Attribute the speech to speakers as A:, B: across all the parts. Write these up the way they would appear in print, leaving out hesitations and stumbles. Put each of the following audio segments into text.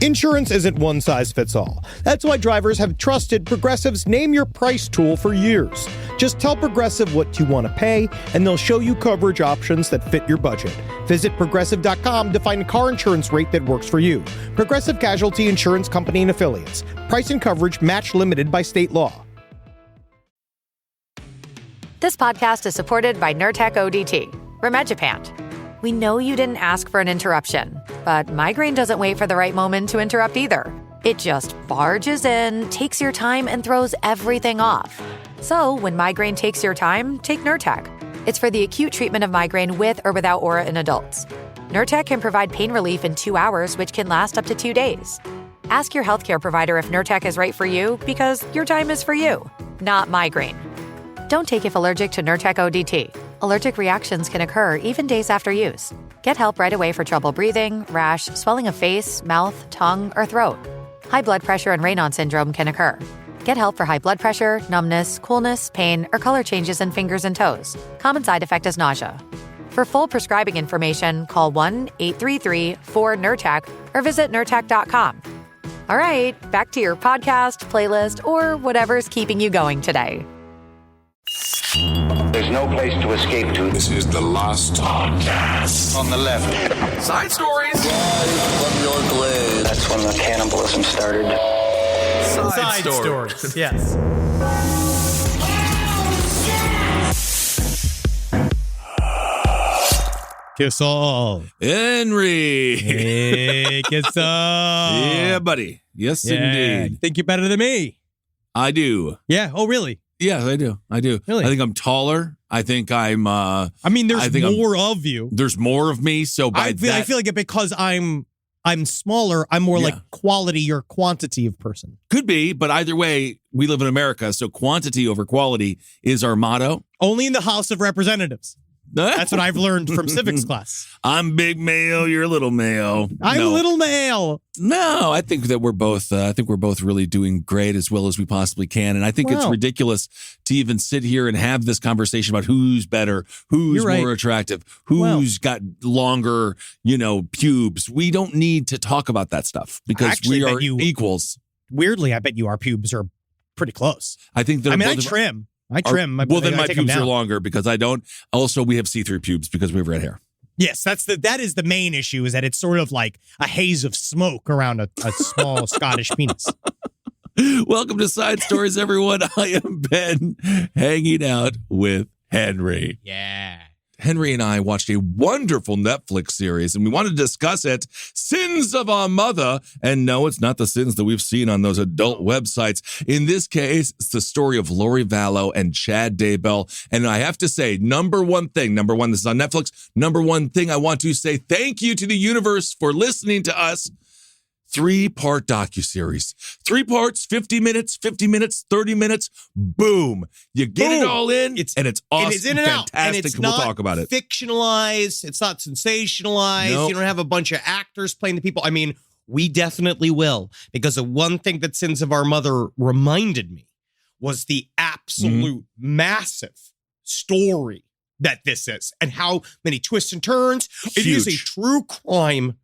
A: Insurance isn't one size fits all. That's why drivers have trusted Progressive's Name Your Price tool for years. Just tell Progressive what you want to pay, and they'll show you coverage options that fit your budget. Visit Progressive.com to find a car insurance rate that works for you. Progressive Casualty Insurance Company and Affiliates. Price and coverage match limited by state law.
B: This podcast is supported by Nurtec ODT, Rimegepant. We know you didn't ask for an interruption, but migraine doesn't wait for the right moment to interrupt either. It just barges in, takes your time, and throws everything off. So when migraine takes your time, take Nurtec. It's for the acute treatment of migraine with or without aura in adults. Nurtec can provide pain relief in 2 hours, which can last up to 2 days. Ask your healthcare provider if Nurtec is right for you, because your time is for you, not migraine. Don't take if allergic to Nurtec ODT. Allergic reactions can occur even days after use. Get help right away for trouble breathing, rash, swelling of face, mouth, tongue, or throat. High blood pressure and Raynaud syndrome can occur. Get help for high blood pressure, numbness, coolness, pain, or color changes in fingers and toes. Common side effect is nausea. For full prescribing information, call 1-833-4-NURTEC or visit Nurtec.com. All right, back to your podcast, playlist, or whatever's keeping you going today.
C: There's no place to escape to.
D: This is the last podcast.
C: On the left.
D: Side stories.
C: From your glade. That's when the cannibalism started.
A: Side stories. Yes. Kiss all.
E: Henry.
A: Hey, kiss all.
E: Yeah, buddy. Yes, indeed.
A: Think you're better than me?
E: I do.
A: Yeah. Oh, really?
E: Yes, I do.
A: Really?
E: I think I'm taller. I think I'm.
A: I mean, there's more of you.
E: There's more of me. So
A: I feel like it because I'm smaller. I'm more like quality or quantity of person.
E: Could be, but either way, we live in America, so quantity over quality is our motto.
A: Only in the House of Representatives. That's what I've learned from civics class.
E: I'm big male. You're little male.
A: I'm little male.
E: No, I think that we're both. I think we're both really doing great as well as we possibly can, and I think it's ridiculous to even sit here and have this conversation about who's better, who's more attractive, who's got longer, pubes. We don't need to talk about that stuff because we are equals.
A: Weirdly, I bet our pubes are pretty close.
E: I think that.
A: I trim. I trim.
E: Well, then my pubes are longer because I don't. Also, we have see-through pubes because we have red hair.
A: Yes, that is the main issue, is that it's sort of like a haze of smoke around a small Scottish penis.
E: Welcome to Side Stories, everyone. I am Ben, hanging out with Henry.
A: Yeah.
E: Henry and I watched a wonderful Netflix series, and we wanted to discuss it, Sins of Our Mother. And no, it's not the sins that we've seen on those adult websites. In this case, it's the story of Lori Vallow and Chad Daybell. And I have to say, number one, this is on Netflix. Number one thing I want to say thank you to the universe for listening to us. 3-part docuseries. 3 parts, 50 minutes, 30 minutes. Boom. You get it all in, and it's awesome.
A: It's in and
E: fantastic.
A: out. And it's
E: we'll talk about it.
A: Fictionalized. It's not sensationalized.
E: Nope.
A: You don't have a bunch of actors playing the people. I mean, we definitely will. Because the one thing that Sins of Our Mother reminded me was the absolute massive story that this is. And how many twists and turns. It is a true crime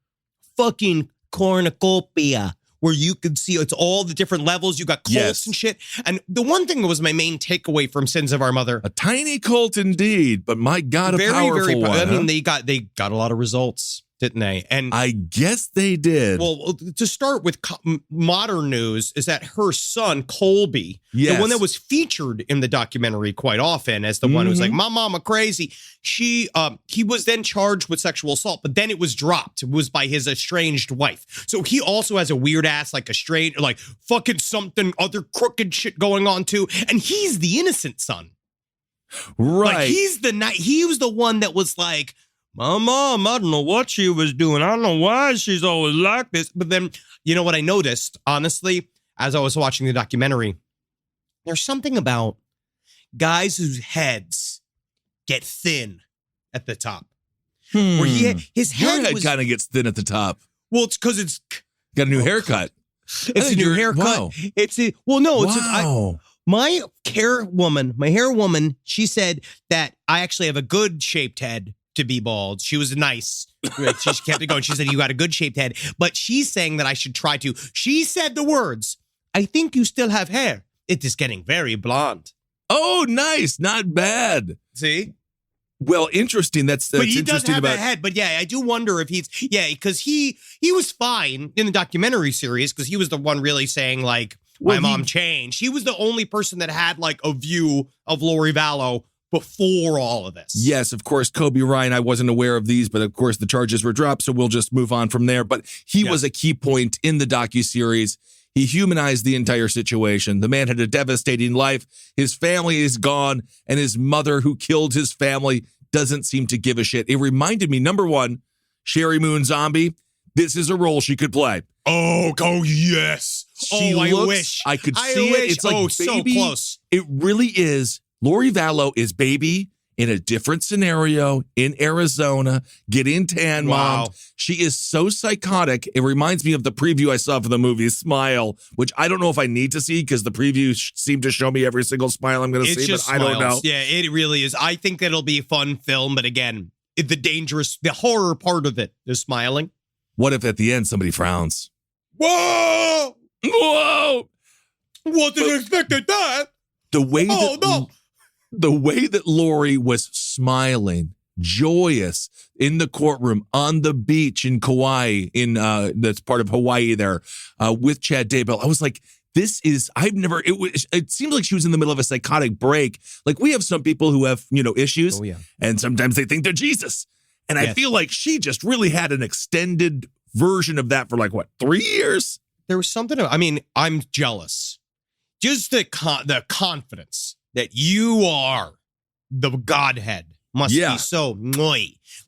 A: fucking cornucopia, where you could see it's all the different levels. You got cults and shit. And the one thing that was my main takeaway from Sins of Our Mother,
E: a tiny cult indeed, but my God, a powerful one.
A: I mean, they got a lot of results, didn't they? And
E: I guess they did.
A: Well, to start with modern news is that her son, Colby, the one that was featured in the documentary quite often as the one who's like, my mama crazy. He was then charged with sexual assault, but then it was dropped. It was by his estranged wife. So he also has a weird ass, like estranged, like fucking something other crooked shit going on too. And he's the innocent son.
E: Right.
A: Like he was the one that was like, my mom, I don't know what she was doing. I don't know why she's always like this. But then, you know what I noticed, honestly, as I was watching the documentary, there's something about guys whose heads get thin at the top. Where his head
E: kind of gets thin at the top.
A: Well, it's because it's
E: got a new haircut.
A: It's a new haircut.
E: Wow.
A: My hair woman, she said that I actually have a good shaped head to be bald. She was nice. She kept it going. She said, you got a good shaped head. But she's saying that I should try to. She said the words, I think you still have hair. It is getting very blonde.
E: Oh, nice. Not bad.
A: See?
E: Well, interesting. That's
A: but he
E: interesting
A: does have
E: about
A: a head. But yeah, I do wonder if because he was fine in the documentary series because he was the one really saying like, my mom changed. He was the only person that had like a view of Lori Vallow before all of this.
E: Yes, of course, Kobe Ryan, I wasn't aware of these, but of course the charges were dropped, so we'll just move on from there. But he was a key point in the docuseries. He humanized the entire situation. The man had a devastating life. His family is gone, and his mother, who killed his family, doesn't seem to give a shit. It reminded me, number one, Sherry Moon Zombie, this is a role she could play.
A: Oh yes. I wish.
E: I could see it. It's like, Baby,
A: so close.
E: It really is. Lori Vallow is Baby in a different scenario in Arizona, getting tan mom. She is so psychotic. It reminds me of the preview I saw for the movie Smile, which I don't know if I need to see because the preview seemed to show me every single smile I'm going to see, but I don't know.
A: Yeah, it really is. I think that'll be a fun film, but again, the horror part of it is smiling.
E: What if at the end somebody frowns?
A: Whoa!
E: Whoa!
A: Wasn't expecting that.
E: The way that Lori was smiling, joyous in the courtroom, on the beach in Kauai, that's part of Hawaii there, with Chad Daybell, I was like, it seems like she was in the middle of a psychotic break. Like we have some people who have, issues, and sometimes they think they're Jesus. And I feel like she just really had an extended version of that for 3 years?
A: There was something, I'm jealous. Just the confidence that you are the Godhead must be so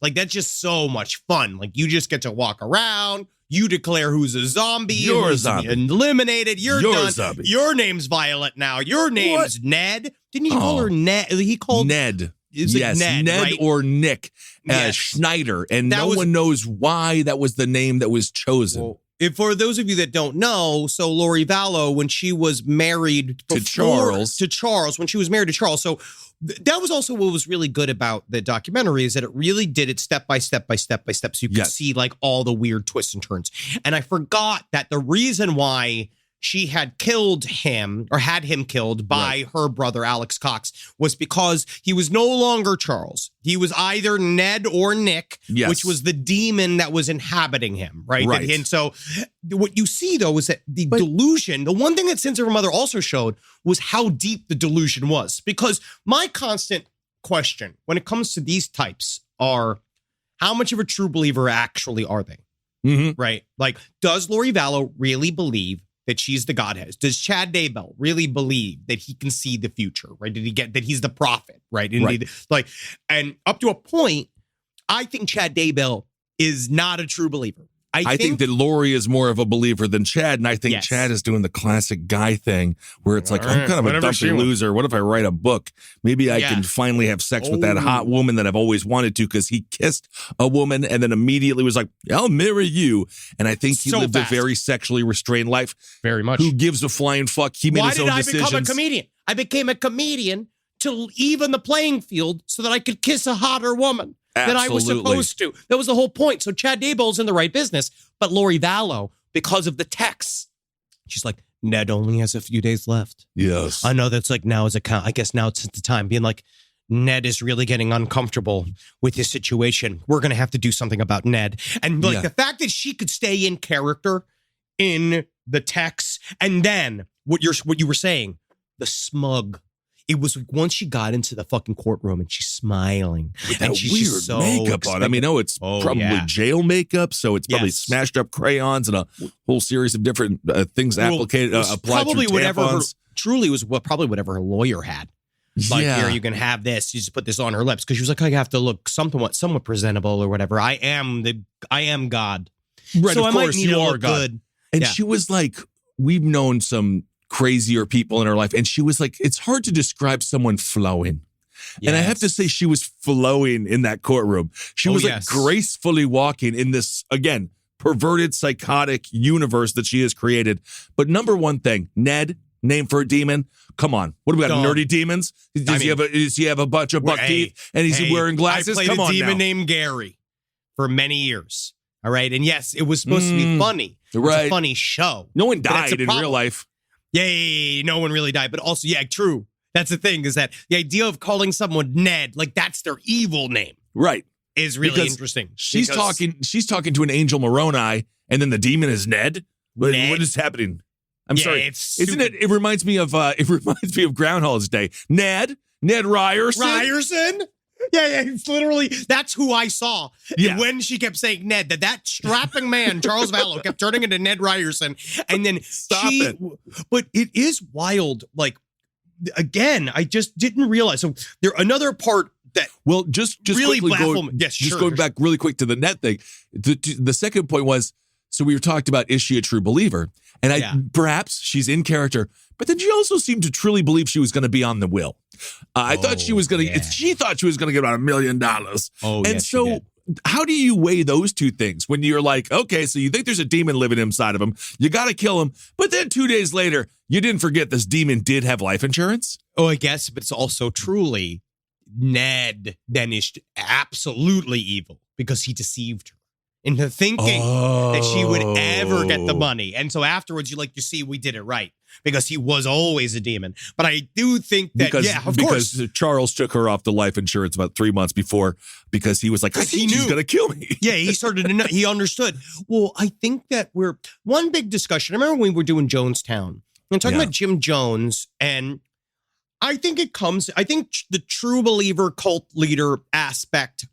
A: like that's just so much fun. Like you just get to walk around, you declare who's a zombie,
E: you're a zombie,
A: eliminated, you're done.
E: A zombie.
A: Your name's Violet now. Your name's Ned. Didn't he call her Ned? He called
E: Ned.
A: Yes,
E: Ned
A: right?
E: or Nick Schneider, and no one knows why that was the name that was chosen.
A: Well, for those of you that don't know, so Lori Vallow, when she was married
E: to Charles,
A: when she was married to Charles, so that was also what was really good about the documentary is that it really did it step by step, so you could see all the weird twists and turns. And I forgot that the reason why she had killed him or had him killed by her brother, Alex Cox, was because he was no longer Charles. He was either Ned or Nick, which was the demon that was inhabiting him, right? And so what you see, though, is that the delusion, the one thing that Sins of Her Mother also showed was how deep the delusion was. Because my constant question when it comes to these types are, how much of a true believer actually are they?
E: Mm-hmm.
A: Right? Like, does Lori Vallow really believe that she's the Godhead? Does Chad Daybell really believe that he can see the future, right? Did he get that he's the prophet, right? And up to a point, I think Chad Daybell is not a true believer. I think that
E: Lori is more of a believer than Chad, and I think Chad is doing the classic guy thing where it's like, I'm kind of a dumpy loser. What if I write a book? Maybe I can finally have sex with that hot woman that I've always wanted to, because he kissed a woman and then immediately was like, I'll marry you. And I think he lived a very sexually restrained life.
A: Very much.
E: Who gives a flying fuck? He made his own decisions.
A: Why did I become a comedian? I became a comedian to even the playing field so that I could kiss a hotter woman. That I was supposed to. That was the whole point. So Chad Daybell's in the right business. But Lori Vallow, because of the texts, she's like, Ned only has a few days left.
E: Yes.
A: I know that's I guess now it's the time being like, Ned is really getting uncomfortable with his situation. We're going to have to do something about Ned. And the fact that she could stay in character in the texts, and then what you were saying, the smug. It was like once she got into the fucking courtroom and she's smiling.
E: With
A: and
E: that
A: she's
E: weird
A: so
E: makeup on. I mean, it's probably jail makeup, so it's probably smashed up crayons and a whole series of different things applied
A: probably
E: through
A: whatever
E: tampons.
A: Probably whatever her lawyer had. Like, here, you can have this. You just put this on her lips. Because she was like, I have to look somewhat presentable or whatever. I am God.
E: Right,
A: so
E: of
A: I
E: course,
A: might need
E: you
A: to
E: are
A: look
E: God.
A: good.
E: And she was like, we've known some crazier people in her life. And she was like, it's hard to describe someone flowing. Yes. And I have to say, she was flowing in that courtroom. She was like gracefully walking in this, again, perverted, psychotic universe that she has created. But number one thing, Ned, name for a demon. Come on. What do we got? Nerdy demons? Does he have a bunch of buck teeth and he's wearing glasses?
A: I played a demon named Gary for many years. All right. And yes, it was supposed to be funny. It was a funny show.
E: No one died in real life.
A: Yeah, no one really died. But also, yeah, true. That's the thing, is that the idea of calling someone Ned, like that's their evil name.
E: Right.
A: Is really interesting.
E: She's talking to an angel Moroni, and then the demon is Ned. What is happening? I'm sorry. Isn't it? It reminds me of Groundhog's Day. Ned Ryerson.
A: Yeah, it's literally, that's who I saw. Yeah. When she kept saying Ned, that strapping man, Charles Vallow, kept turning into Ned Ryerson. And then but it is wild. Like, again, I just didn't realize. So there, another part that
E: just
A: really
E: quickly going back really quick to the Ned thing. The second point was, so we were talking about, is she a true believer? And perhaps she's in character, but then she also seemed to truly believe she was going to be on the will. I thought she was going to. She thought she was going to get about $1 million. And so, how do you weigh those two things when you're like, okay, so you think there's a demon living inside of him, you got to kill him, but then 2 days later, you didn't forget this demon did have life insurance?
A: Oh, I guess, but it's also truly Ned then is absolutely evil because he deceived her into thinking that she would ever get the money. And so afterwards, you see, we did it right because he was always a demon. But I do think that, of course.
E: Because Charles took her off the life insurance about 3 months before because he was like, I think she's going to kill me.
A: Yeah, he started to know. He understood. Well, I think that one big discussion. I remember when we were doing Jonestown and talking about Jim Jones, and I think the true believer cult leader aspect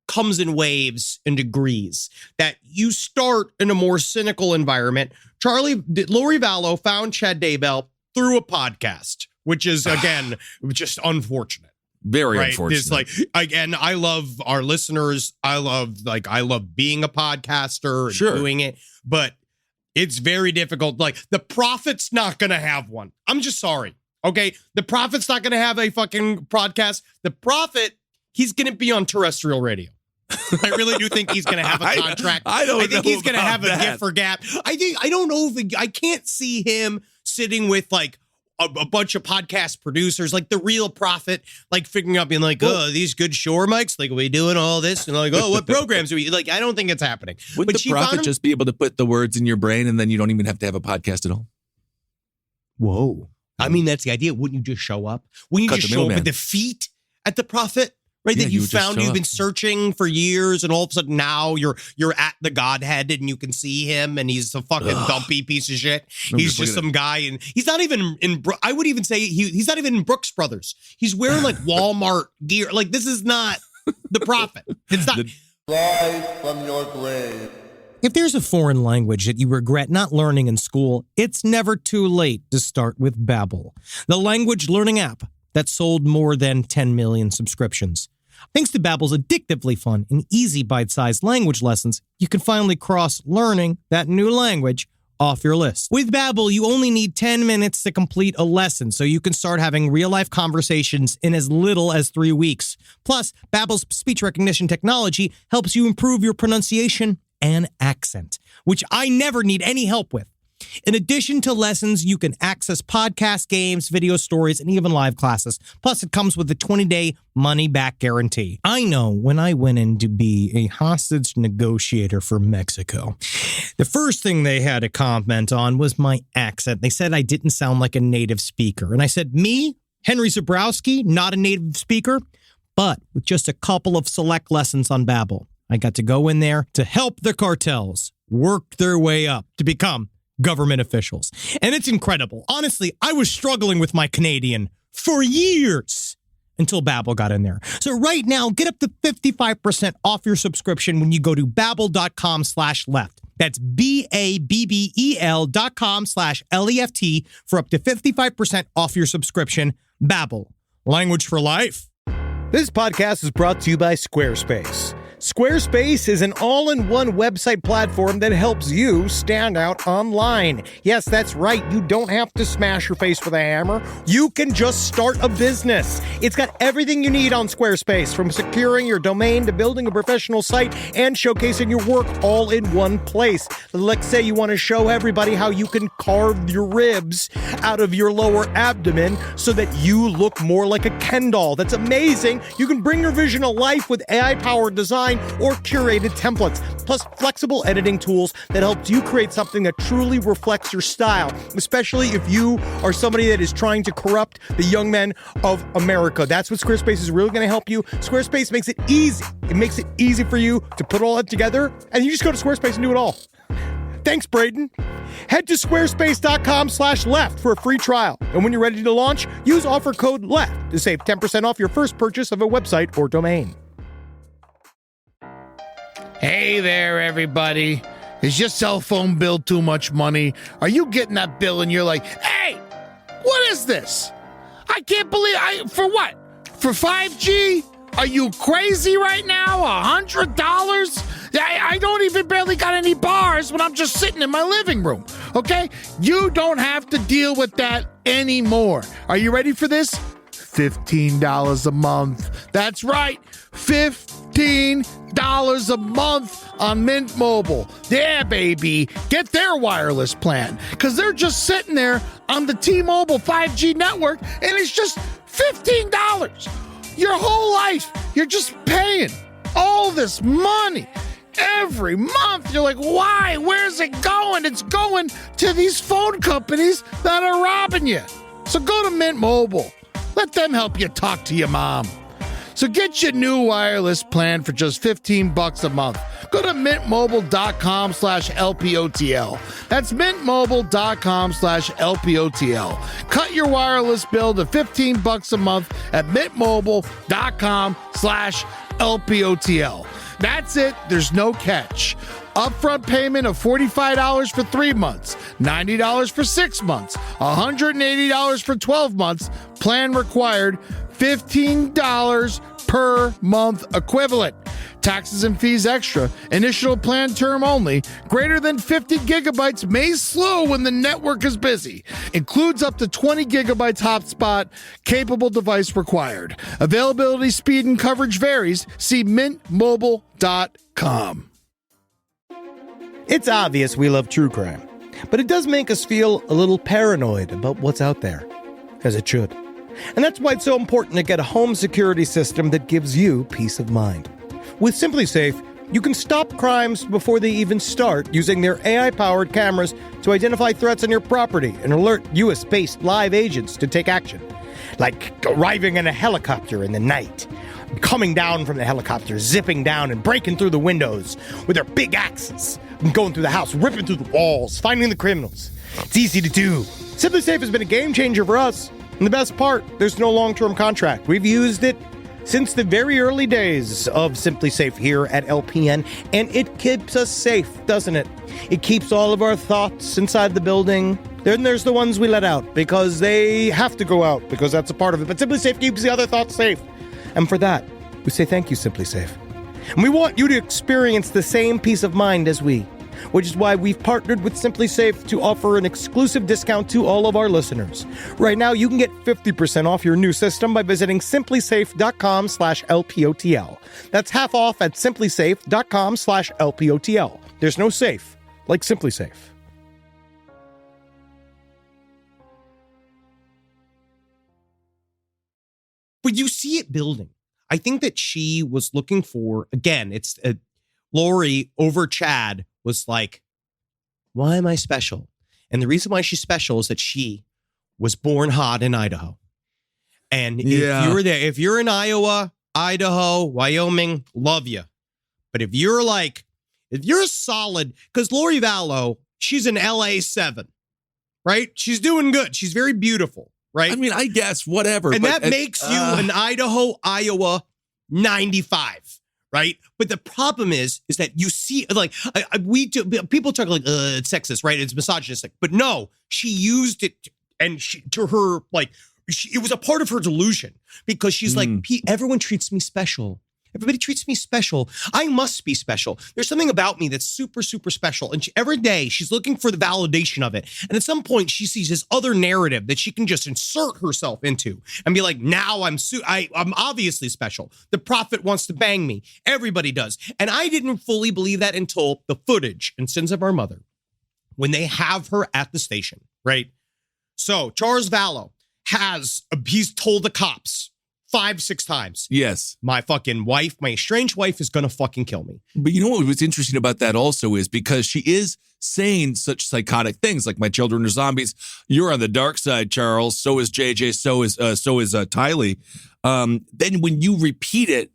A: comes in waves and degrees, that you start in a more cynical environment. Lori Vallow found Chad Daybell through a podcast, which is, again, just unfortunate.
E: Very unfortunate.
A: It's like, again, I love our listeners. I love being a podcaster and doing it, but it's very difficult. Like, the Prophet's not going to have one. I'm just sorry. Okay. The Prophet's not going to have a fucking podcast. The Prophet, he's going to be on terrestrial radio. I really do think he's going to have a contract. I think he's going to have a gift for gap. I don't know if I can't see him sitting with like a bunch of podcast producers, like the real Prophet, like figuring out, being like, these good shore mics, like, are we doing all this? And like, what programs are we, like, I don't think it's happening.
E: Wouldn't the Prophet just be able to put the words in your brain and then you don't even have to have a podcast at all?
A: Whoa. I mean, that's the idea. Wouldn't you just show up? Wouldn't you just show up with the feet at the Prophet? Right, that you've been searching for years, and all of a sudden now you're at the Godhead and you can see him, and he's a fucking dumpy piece of shit. He's just some guy, and he's not even in. I would even say he's not even in Brooks Brothers. He's wearing like Walmart gear. Like, this is not the Prophet. It's not.
F: Live from your grave.
A: If there's a foreign language that you regret not learning in school, it's never too late to start with Babbel, the language learning app that sold more than 10 million subscriptions. Thanks to Babbel's addictively fun and easy bite-sized language lessons, you can finally cross learning that new language off your list. With Babbel, you only need 10 minutes to complete a lesson, so you can start having real-life conversations in as little as 3 weeks. Plus, Babbel's speech recognition technology helps you improve your pronunciation and accent, which I never need any help with. In addition to lessons, you can access podcasts, games, video stories, and even live classes. Plus, it comes with a 20-day money-back guarantee. I know when I went in to be a hostage negotiator for Mexico, the first thing they had to comment on was my accent. They said I didn't sound like a native speaker. And I said, me, Henry Zabrowski, not a native speaker, but with just a couple of select lessons on Babbel, I got to go in there to help the cartels work their way up to become government officials. And it's incredible. Honestly, I was struggling with my Canadian for years until Babbel got in there. So right now, get up to 55% off your subscription when you go to babbel.com/left. That's BABBEL.com/LEFT for up to 55% off your subscription. Babbel, language for life.
G: This podcast is brought to you by Squarespace. Squarespace is an all-in-one website platform that helps you stand out online. Yes, that's right. You don't have to smash your face with a hammer. You can just start a business. It's got everything you need on Squarespace, from securing your domain to building a professional site and showcasing your work all in one place. Let's say you want to show everybody how you can carve your ribs out of your lower abdomen so that you look more like a Ken doll. That's amazing. You can bring your vision to life with AI-powered design design or curated templates, plus flexible editing tools that helps you create something that truly reflects your style, especially if you are somebody that is trying to corrupt the young men of America. That's what Squarespace is really going to help you. Squarespace makes it easy. It makes it easy for you to put all that together, and you just go to Squarespace and do it all. Thanks, Braden. Head to squarespace.com/left for a free trial. And when you're ready to launch, use offer code LEFT to save 10% off your first purchase of a website or domain.
H: Hey there, everybody. Is your cell phone bill too much money? Are you getting that bill and you're like, hey, what is this? I can't believe for what? For 5G? Are you crazy right now? $100? I don't even barely got any bars when I'm just sitting in my living room, okay? You don't have to deal with that anymore. Are you ready for this? $15 a month. That's right, $15 a month on Mint Mobile. Yeah, baby. Get their wireless plan, because they're just sitting there on the T-Mobile 5G network, and it's just $15. Your whole life, you're just paying all this money every month. You're like, why? Where's it going? It's going to these phone companies that are robbing you. So go to Mint Mobile. Let them help you talk to your mom. So get your new wireless plan for just $15 a month. Go to mintmobile.com/LPOTL. That's mintmobile.com/LPOTL. Cut your wireless bill to $15 a month at mintmobile.com/LPOTL. That's it. There's no catch. Upfront payment of $45 for 3 months, $90 for 6 months, $180 for 12 months. Plan required, $15 per month equivalent. Taxes and fees extra. Initial plan term only. Greater than 50 gigabytes may slow when the network is busy. Includes up to 20 gigabytes hotspot. Capable device required. Availability, speed, and coverage varies. See mintmobile.com.
G: It's obvious we love true crime, but it does make us feel a little paranoid about what's out there, as it should. And that's why it's so important to get a home security system that gives you peace of mind. With SimpliSafe, you can stop crimes before they even start using their AI-powered cameras to identify threats on your property and alert US-based live agents to take action. Like arriving in a helicopter in the night, coming down from the helicopter, zipping down and breaking through the windows with their big axes, and going through the house, ripping through the walls, finding the criminals. It's easy to do. SimpliSafe has been a game changer for us. And the best part, there's no long-term contract. We've used it since the very early days of SimpliSafe here at LPN, and it keeps us safe, doesn't it? It keeps all of our thoughts inside the building. Then there's the ones we let out because they have to go out, because that's a part of it. But SimpliSafe keeps the other thoughts safe. And for that, we say thank you, SimpliSafe. And we want you to experience the same peace of mind as we, which is why we've partnered with SimpliSafe to offer an exclusive discount to all of our listeners. Right now, you can get 50% off your new system by visiting simplysafe.com/LPOTL. That's half off at simplysafe.com/LPOTL. There's no safe like SimpliSafe.
A: But you see it building. I think that she was looking for, again, it's Lori over Chad was like, why am I special? And the reason why she's special is that she was born hot in Idaho. And if you're in Iowa, Idaho, Wyoming, love you. But if you're solid, because Lori Vallow, she's an LA 7, right? She's doing good. She's very beautiful, right?
E: I mean, I guess whatever.
A: And that makes you an Idaho, Iowa 95, right? But the problem is that you see, like, people talk like, it's sexist, right? It's misogynistic. But no, she used it and it was a part of her delusion, because she's like, everyone treats me special. Everybody treats me special. I must be special. There's something about me that's super, super special. And every day she's looking for the validation of it. And at some point she sees this other narrative that she can just insert herself into and be like, now I'm obviously special. The prophet wants to bang me. Everybody does. And I didn't fully believe that until the footage in Sins of Our Mother, when they have her at the station, right? So Charles Vallow he's told the cops 5-6 times.
E: Yes.
A: My fucking wife, my estranged wife is going to fucking kill me.
E: But you know what was interesting about that also is because she is saying such psychotic things like my children are zombies. You're on the dark side, Charles. So is JJ. So is Tylee. Then when you repeat it,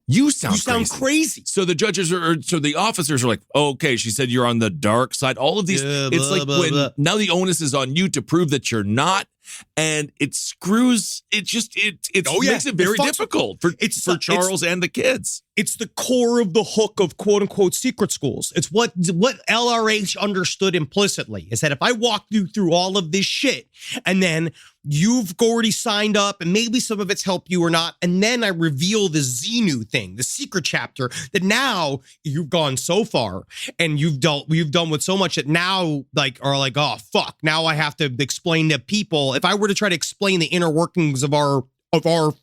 E: you sound crazy. So the judges so the officers are like, oh, okay, she said you're on the dark side. All of these, it's like when now the onus is on you to prove that you're not. And it screws, it makes it very difficult for Charles and the kids.
A: It's the core of the hook of quote unquote secret schools. It's what LRH understood implicitly is that if I walk you through all of this shit and then you've already signed up and maybe some of it's helped you or not, and then I reveal the Xenu thing, the secret chapter, that now you've gone so far and you've done with so much that now are like, oh fuck, now I have to explain to people. If I were to try to explain the inner workings of our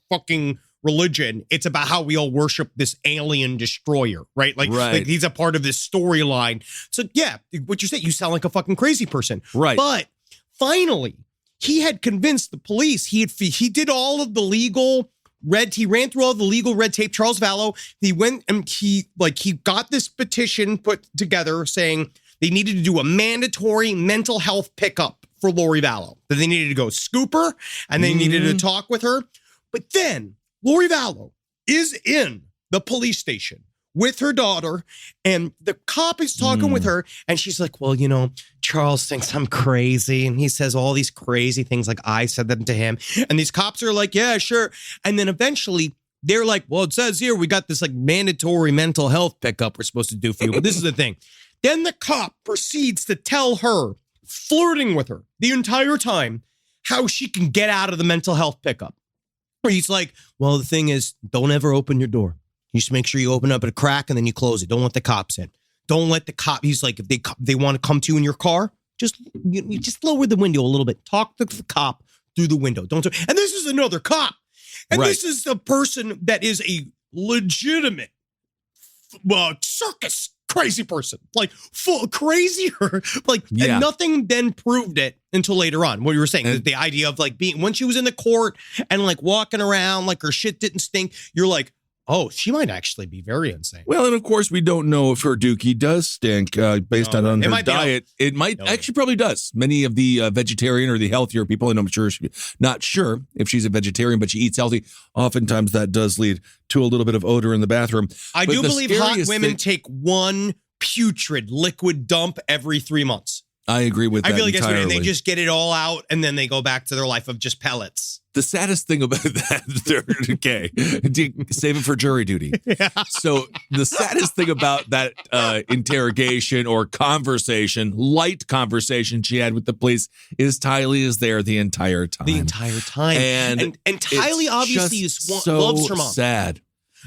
A: fucking religion, it's about how we all worship this alien destroyer, right? Like he's a part of this storyline. So yeah, what you say, you sound like a fucking crazy person,
E: right?
A: But finally, he had convinced the police. He did all of the legal he ran through all the legal red tape. Charles Vallow. He went and he got this petition put together saying they needed to do a mandatory mental health pickup for Lori Vallow. That they needed to go scoop her and they needed to talk with her. But then Lori Vallow is in the police station with her daughter, and the cop is talking with her, and she's like, well, Charles thinks I'm crazy, and he says all these crazy things like I said them to him, and these cops are like, yeah, sure. And then eventually they're like, well, it says here we got this mandatory mental health pickup we're supposed to do for you, but this is the thing. Then the cop proceeds to tell her, flirting with her the entire time, how she can get out of the mental health pickup. Or he's like, well, the thing is, don't ever open your door. You just make sure you open up at a crack and then you close it. Don't let the cops in. Don't let the cop. He's like, if they want to come to you in your car, you just lower the window a little bit. Talk to the cop through the window. And this is another cop. And this is a person that is a legitimate circus crazy person, full crazier, and nothing then proved it until later on. What you were saying, the idea of being, when she was in the court and walking around her shit didn't stink, you're like, oh, she might actually be very insane.
E: Well, and of course, we don't know if her dookie does stink based on her diet. It might actually probably does. Many of the vegetarian or the healthier people, and I'm not sure if she's a vegetarian, but she eats healthy. Oftentimes that does lead to a little bit of odor in the bathroom.
A: I do believe hot women take one putrid liquid dump every 3 months.
E: I agree with that.
A: I feel like
E: entirely.
A: They just get it all out and then they go back to their life of just pellets.
E: The saddest thing about that, okay, save it for jury duty. Yeah. So the saddest thing about that interrogation or light conversation she had with the police is Tylee is there the entire time.
A: The entire time. And Tylee obviously loves her mom.
E: Sad.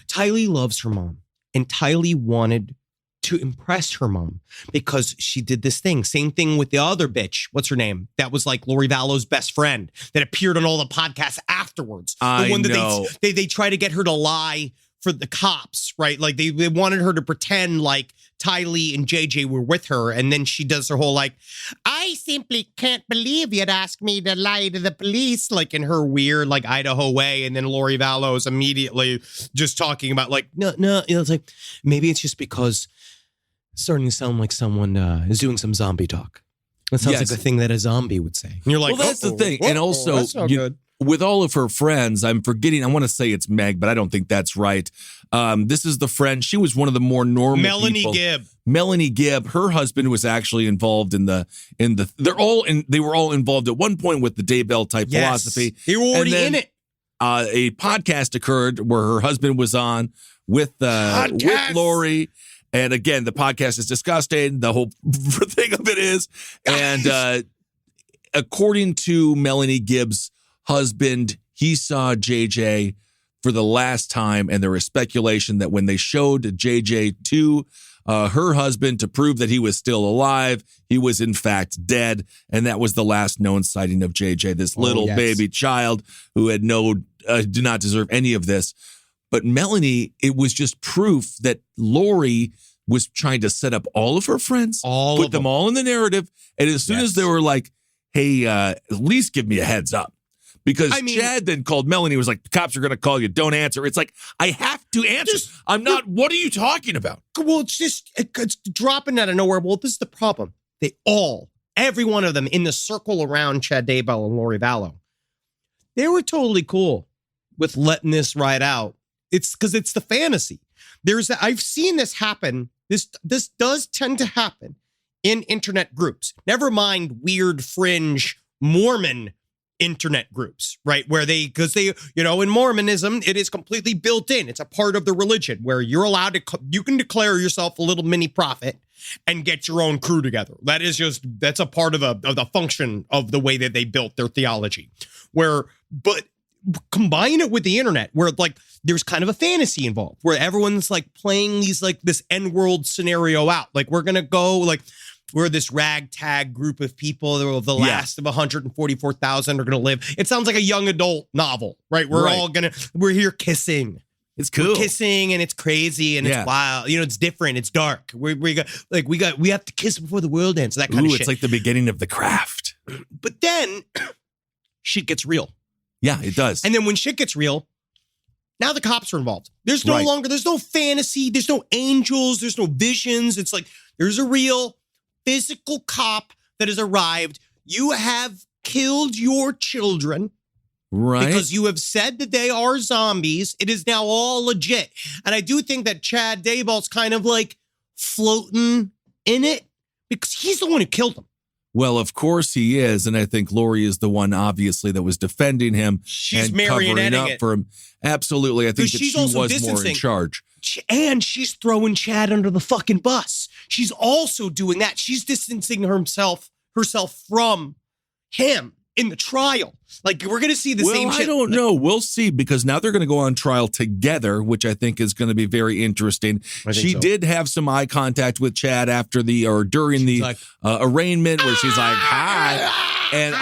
A: Tylee loves her mom. And Tylee wanted to impress her mom because she did this thing. Same thing with the other bitch. What's her name? That was Lori Vallow's best friend that appeared on all the podcasts afterwards. The one that they try to get her to lie for the cops, right? They wanted her to pretend Tylee and JJ were with her. And then she does her whole I simply can't believe you'd ask me to lie to the police, in her weird Idaho way. And then Lori Vallow is immediately just talking about no, it's maybe it's just because starting to sound like someone is doing some zombie talk. That sounds like a thing that a zombie would say. And you're like,
E: well, that's the thing. And also,
A: that's not good.
E: With all of her friends, I'm forgetting, I want to say it's Meg, but I don't think that's right. This is the friend. She was one of the more normal people. Melanie Gibb. Her husband was actually involved in the they were all involved at one point with the Daybell type philosophy.
A: They were already in it.
E: A podcast occurred where her husband was on with Lori. And again, the podcast is disgusting. The whole thing of it is. And according to Melanie Gibbs' husband, he saw JJ for the last time. And there was speculation that when they showed JJ to her husband to prove that he was still alive, he was in fact dead. And that was the last known sighting of JJ, this little baby child who had did not deserve any of this. But Melanie, it was just proof that Lori was trying to set up all of her friends, put them all in the narrative. And as soon as they were like, hey, at least give me a heads up. Because
A: I mean-
E: Chad then called Melanie, was like, the cops are going to call you. Don't answer. It's like, I have to answer. I'm not. What are you talking about?
A: Well, it's dropping out of nowhere. Well, this is the problem. Every one of them in the circle around Chad Daybell and Lori Vallow, they were totally cool with letting this ride out. It's because it's the fantasy. I've seen this happen. This does tend to happen in internet groups. Never mind weird fringe Mormon internet groups, right? Because in Mormonism, it is completely built in. It's a part of the religion where you're allowed you can declare yourself a little mini prophet and get your own crew together. That's a part of the function of the way that they built their theology. But combine it with the internet where like there's kind of a fantasy involved where everyone's like playing this end world scenario out. Like we're going to go we're this ragtag group of people. The last of 144,000 are going to live. It sounds like a young adult novel, right? We're here kissing.
E: It's cool.
A: We're kissing and it's crazy and it's wild. It's different. It's dark. We have to kiss before the world ends. That kind of shit.
E: It's like the beginning of The Craft.
A: But then shit gets real.
E: Yeah, it does.
A: And then when shit gets real, now the cops are involved. There's there's no fantasy. There's no angels. There's no visions. It's like there's a real physical cop that has arrived. You have killed your children.
E: Right.
A: Because you have said that they are zombies. It is now all legit. And I do think that Chad Daybell's kind of like floating in it because he's the one who killed them.
E: Well, of course he is. And I think Lori is the one, obviously, that was defending him
A: She's
E: and covering up for him. Absolutely. I think that she was more in charge.
A: And she's throwing Chad under the fucking bus. She's also doing that. She's distancing herself from him in the trial. Like, we're going to see the same shit.
E: I don't know. We'll see, because now they're going to go on trial together, which I think is going to be very interesting. She did have some eye contact with Chad during the arraignment, where she's like, hi. And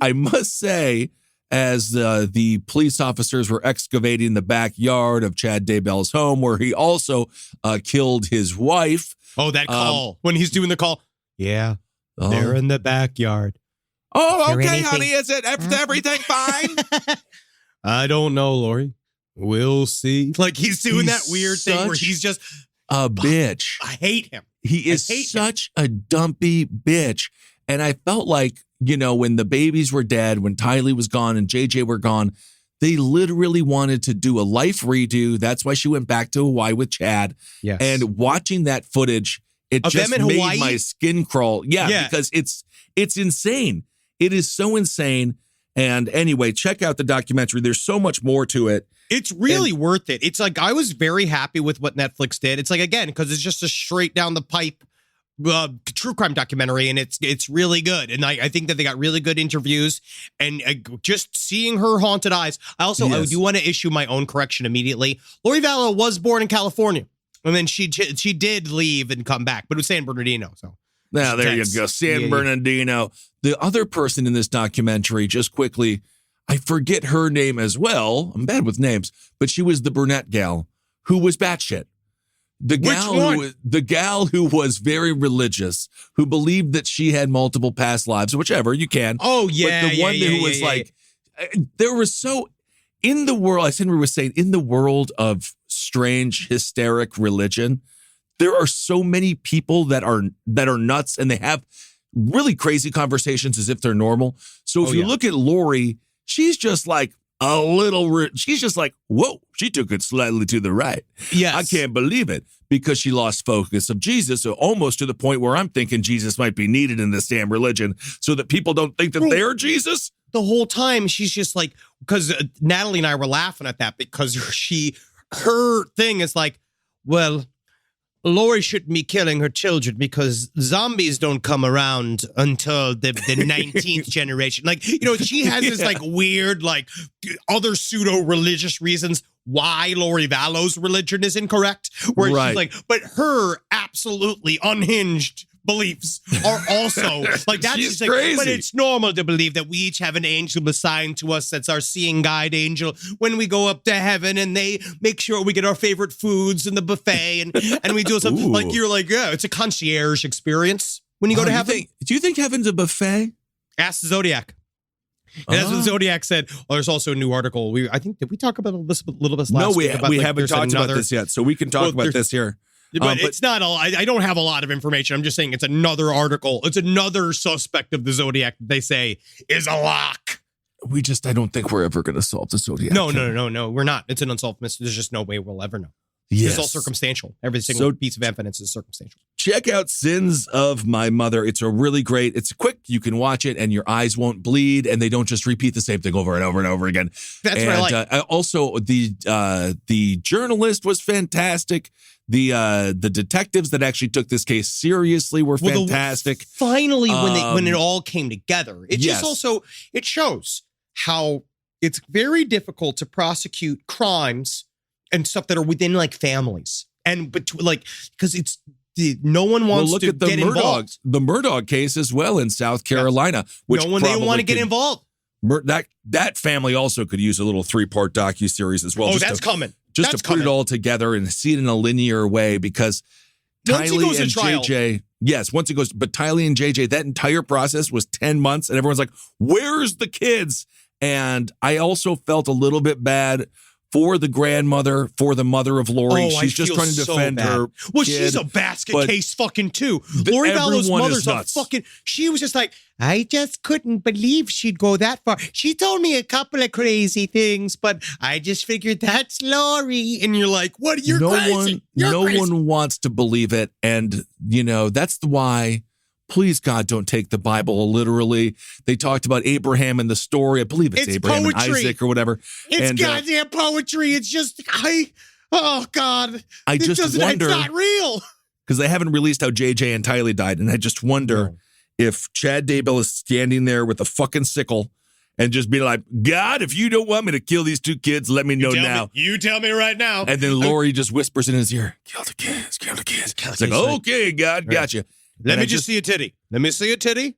E: I must say, as the police officers were excavating the backyard of Chad Daybell's home, where he also killed his wife.
A: Oh, that call. When he's doing the call. Yeah, they're in the backyard.
E: Oh, okay, honey. Is everything fine?
A: I don't know, Lori. We'll see. Like, he's doing that weird thing where he's just
E: a bitch.
A: I hate him.
E: He is such a dumpy bitch. And I felt like, when the babies were dead, when Tylee was gone and JJ were gone, they literally wanted to do a life redo. That's why she went back to Hawaii with Chad.
A: Yes.
E: And watching that footage, it
A: Of
E: just
A: them in
E: made
A: Hawaii?
E: my skin crawl. Yeah, because it's insane. It is so insane. And anyway, check out the documentary. There's so much more to it.
A: It's really worth it. It's like, I was very happy with what Netflix did. It's like, again, because it's just a straight down the pipe true crime documentary, and it's really good. And I think that they got really good interviews, and just seeing her haunted eyes. I do want to issue my own correction immediately. Lori Vallow was born in California, and then she did leave and come back, but it was San Bernardino. So
E: now there you go, San Bernardino. The other person in this documentary, just quickly, I forget her name as well. I'm bad with names, but she was the brunette gal who was batshit. The gal who was very religious, who believed that she had multiple past lives, whichever you can.
A: Oh, yeah.
E: But the one who was there was so, in the world, as Henry was saying, in the world of strange, hysteric religion, there are so many people that are nuts, and they have really crazy conversations as if they're normal. So if you look at Lori, she's just like, she's just like, whoa, she took it slightly to the right.
A: Yes.
E: I can't believe it, because she lost focus of Jesus, so almost to the point where I'm thinking Jesus might be needed in this damn religion so that people don't think that they're Jesus.
A: The whole time she's just like, because Natalie and I were laughing at that, because her thing is like, well, Lori shouldn't be killing her children because zombies don't come around until the 19th generation. Like, she has this like weird, like other pseudo-religious reasons why Lori Vallow's religion is incorrect. Where she's like, but her absolutely unhinged beliefs are also like, that's
E: She's
A: just
E: crazy.
A: But it's normal to believe that we each have an angel assigned to us that's our seeing guide angel when we go up to heaven, and they make sure we get our favorite foods in the buffet, and we do something like, you're like, yeah, it's a concierge experience when you go to heaven.
E: Do you think heaven's a buffet?
A: Ask the Zodiac. And that's what Zodiac said. Oh, there's also a new article. Did we talk about this a little bit last week?
E: No, we haven't talked about this yet, so we can talk about this here.
A: But it's not all. I don't have a lot of information. I'm just saying it's another article. It's another suspect of the Zodiac that they say is a lock.
E: I don't think we're ever going to solve the Zodiac.
A: No, we're not. It's an unsolved mystery. There's just no way we'll ever know.
E: Yes.
A: It's all circumstantial. Every single piece of evidence is circumstantial.
E: Check out Sins of My Mother. It's it's quick. You can watch it and your eyes won't bleed and they don't just repeat the same thing over and over and over again.
A: That's what I like.
E: Also, the journalist was fantastic. The detectives that actually took this case seriously were fantastic.
A: Finally, when it all came together, it it shows how it's very difficult to prosecute crimes and stuff that are within like families and because it's no one wants to get involved.
E: The Murdaugh case as well in South Carolina, which
A: they want to get involved.
E: That family also could use a little 3-part docuseries as well.
A: Oh, that's coming.
E: Just to put it all together and see it in a linear way because Tylee and JJ, yes, once it goes, but Tylee and JJ, that entire process was 10 months and everyone's like, where's the kids? And I also felt a little bit bad for the grandmother, for the mother of Lori. She's just trying to defend her.
A: Well,
E: kid,
A: she's a basket case fucking too. Lori Vallow's mother's a fucking. She was just like, I just couldn't believe she'd go that far. She told me a couple of crazy things, but I just figured that's Lori. And you're like, what? You're crazy.
E: No one wants to believe it. And, that's why. Please, God, don't take the Bible literally. They talked about Abraham in the story. I believe it's Abraham and Isaac or whatever.
A: It's goddamn poetry. It's just, oh, God.
E: I just wonder.
A: It's not real.
E: Because they haven't released how JJ and Tylee died. And I just wonder if Chad Daybell is standing there with a fucking sickle and just be like, God, if you don't want me to kill these 2 kids, let me know now.
A: You tell me right now.
E: And then Lori just whispers in his ear, kill the kids, kill the kids. It's like, okay, God, gotcha.
A: Let me just see a titty. Let me see a titty.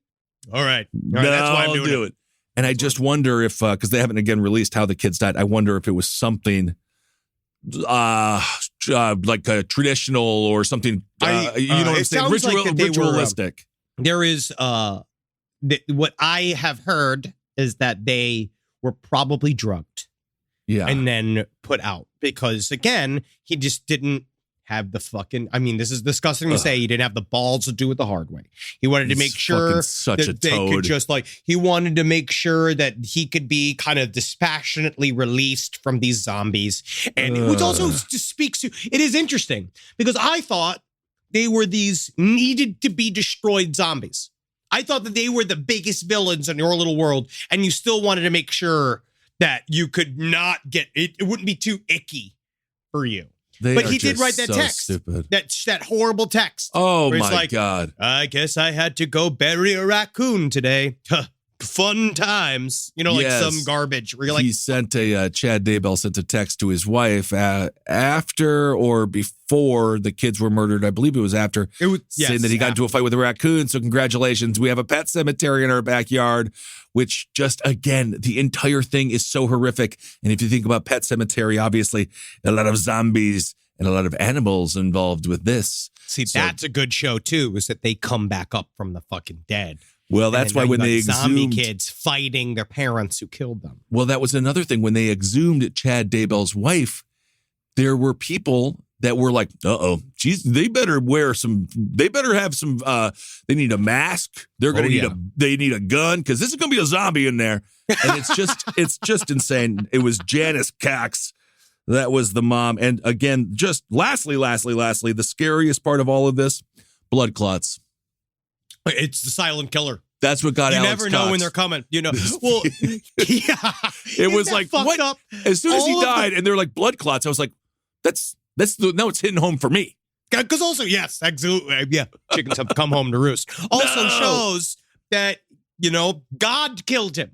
A: All right. That's why I'm doing it.
E: And I just wonder if, because they haven't again released how the kids died, I wonder if it was something like a traditional or something, you know what I'm saying? Ritualistic.
A: There is, what I have heard is that they were probably drugged.
E: Yeah.
A: And then put out because, again, he just didn't have the fucking, this is disgusting to say, he didn't have the balls to do it the hard way. He wanted to make sure that they could just he wanted to make sure that he could be kind of dispassionately released from these zombies. And which also just speaks to, it is interesting because I thought they were these needed to be destroyed zombies. I thought that they were the biggest villains in your little world and you still wanted to make that you could not get, it wouldn't be too icky for you. But he did write that text,
E: stupid.
A: that horrible text.
E: Oh my God!
A: I guess I had to go bury a raccoon today. Fun times, some garbage. Where you're
E: he sent Chad Daybell sent a text to his wife after or before the kids were murdered. I believe it was after, saying that he got into a fight with a raccoon. So congratulations, we have a pet cemetery in our backyard. Which just, again, the entire thing is so horrific. And if you think about Pet Cemetery, obviously, a lot of zombies and a lot of animals involved with this.
A: See, that's a good show, too, is that they come back up from the fucking dead.
E: Well, that's why when they
A: zombie
E: exhumed
A: kids fighting their parents who killed them.
E: Well, that was another thing. When they exhumed Chad Daybell's wife, there were people that were like, geez, they better have some, they need a mask. They're going to they need a gun because this is going to be a zombie in there. And it's just insane. It was Janice Cox. That was the mom. And again, just lastly, the scariest part of all of this, blood clots.
A: It's the silent killer.
E: That's what got Alex
A: Cox. You never know when they're coming. Well, yeah.
E: It was like, what? Up? As soon as he died and they're like blood clots, I was like, now it's hitting home for me.
A: Because also, yes, absolutely. Yeah. Chickens have to come home to roost. Also shows that, God killed him.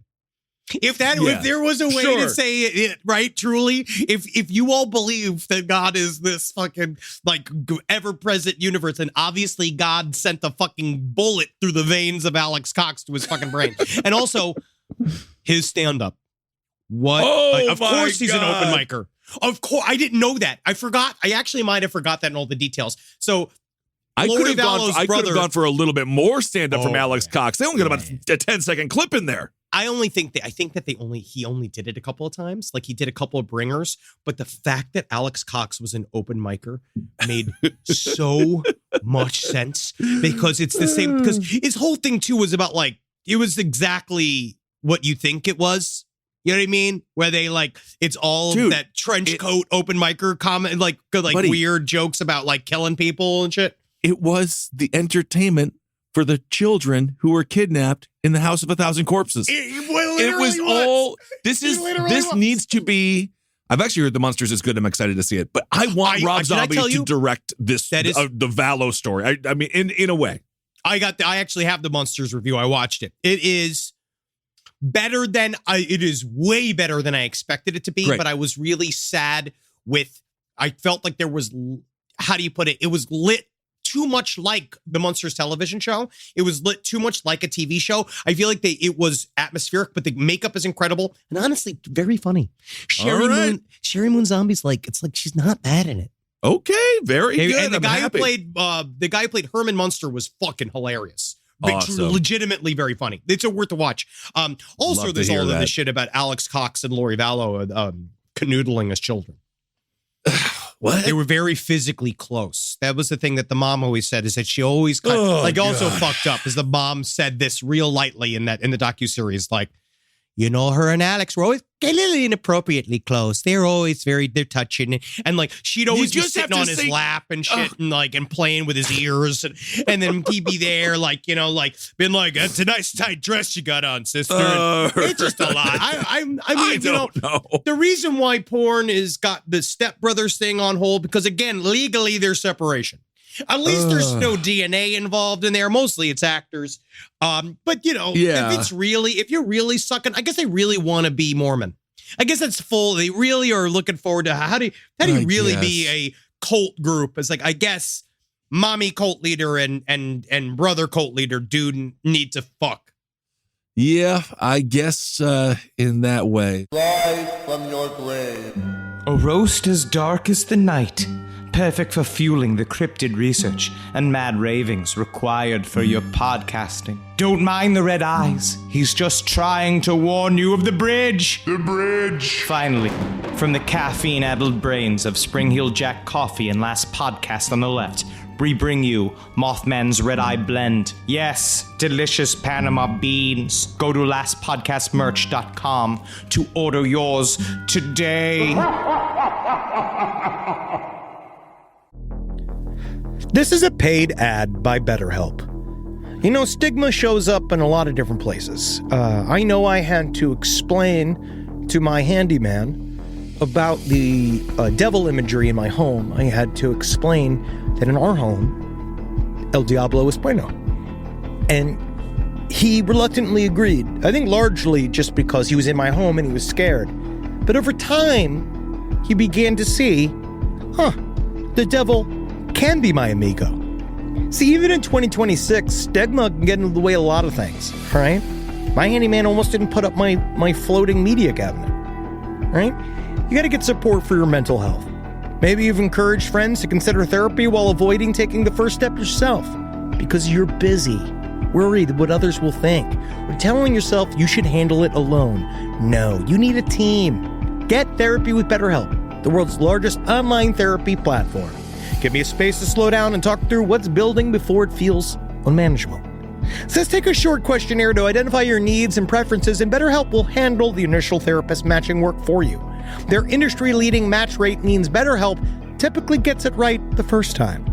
A: If there was a way to say it, right, truly, if you all believe that God is this fucking ever-present universe, and obviously God sent a fucking bullet through the veins of Alex Cox to his fucking brain. And also his stand-up. What? Of course he's an open micer. Of course. I didn't know that. I forgot. I actually might have forgot that in all the details. So
E: I could have gone for a little bit more stand-up from Alex Cox. They only got about a 10-second clip in there.
A: I think that he only did it a couple of times. Like he did a couple of bringers, but the fact that Alex Cox was an open micer made so much sense because it's the same. Because his whole thing too was about like it was exactly what you think it was. You know what I mean? Where they like it's all that trench coat open micer comment, like buddy, weird jokes about like killing people and shit.
E: It was the entertainment for the children who were kidnapped in the House of a Thousand Corpses. It was all. This needs to be. I've actually heard The Monsters is good. I'm excited to see it, but I want Rob Zombie to direct this. That is the Vallow story. I mean, in a way,
A: I actually have the Monsters review. I watched it. It is better than it is way better than I expected it to be. Great. But I was really sad with. I felt like there was. How do you put it? It was lit too much like the Monsters television show. It was lit too much like a TV show. I feel like it was atmospheric, but the makeup is incredible and honestly very funny. Sherry Moon Zombie's like it's like she's not bad in it.
E: Okay, very good.
A: And the guy who played Herman Munster was fucking hilarious. Awesome. Legitimately very funny. It's worth to watch. Also, there's all of this shit about Alex Cox and Lori Vallow canoodling as children.
E: What?
A: They were very physically close. That was the thing that the mom always said, is that she always also fucked up, is the mom said this real lightly in the docuseries, like, you know, her and Alex were always a little inappropriately close. They're always they're touching. And like, she'd always be sitting on his lap and shit and playing with his ears. And then he'd be there, like, you know, like, been like, that's a nice tight dress you got on, sister. It's just a lot. I mean, you know, the reason why porn has got the Step Brothers thing on hold, because again, legally there's separation. At least there's no DNA involved in there. Mostly it's actors. But you know, if you're really sucking, I guess they really want to be Mormon. I guess that's full. They really are looking forward to how do you really be a cult group? It's like, I guess mommy cult leader and brother cult leader do need to fuck.
E: Yeah, I guess in that way.
F: Rise from your grave.
I: A roast as dark as the night. Perfect for fueling the cryptid research and mad ravings required for your podcasting. Don't mind the red eyes. He's just trying to warn you of the bridge.
D: The bridge.
I: Finally, from the caffeine-addled brains of Spring Heel Jack Coffee and Last Podcast on the left, we bring you Mothman's Red Eye Blend. Yes, delicious Panama beans. Go to lastpodcastmerch.com to order yours today.
G: This is a paid ad by BetterHelp. You know, stigma shows up in a lot of different places. I know I had to explain to my handyman about the devil imagery in my home. I had to explain that in our home, El Diablo es bueno. And he reluctantly agreed. I think largely just because he was in my home and he was scared. But over time, he began to see, the devil can be my amigo. See, even in 2026, stigma can get in the way of a lot of things, right? My handyman almost didn't put up my floating media cabinet, right? You got to get support for your mental health. Maybe you've encouraged friends to consider therapy while avoiding taking the first step yourself because you're busy, worried what others will think, or telling yourself you should handle it alone. No, you need a team. Get therapy with BetterHelp, the world's largest online therapy platform. Give me a space to slow down and talk through what's building before it feels unmanageable. So let's take a short questionnaire to identify your needs and preferences, and BetterHelp will handle the initial therapist matching work for you. Their industry-leading match rate means BetterHelp typically gets it right the first time.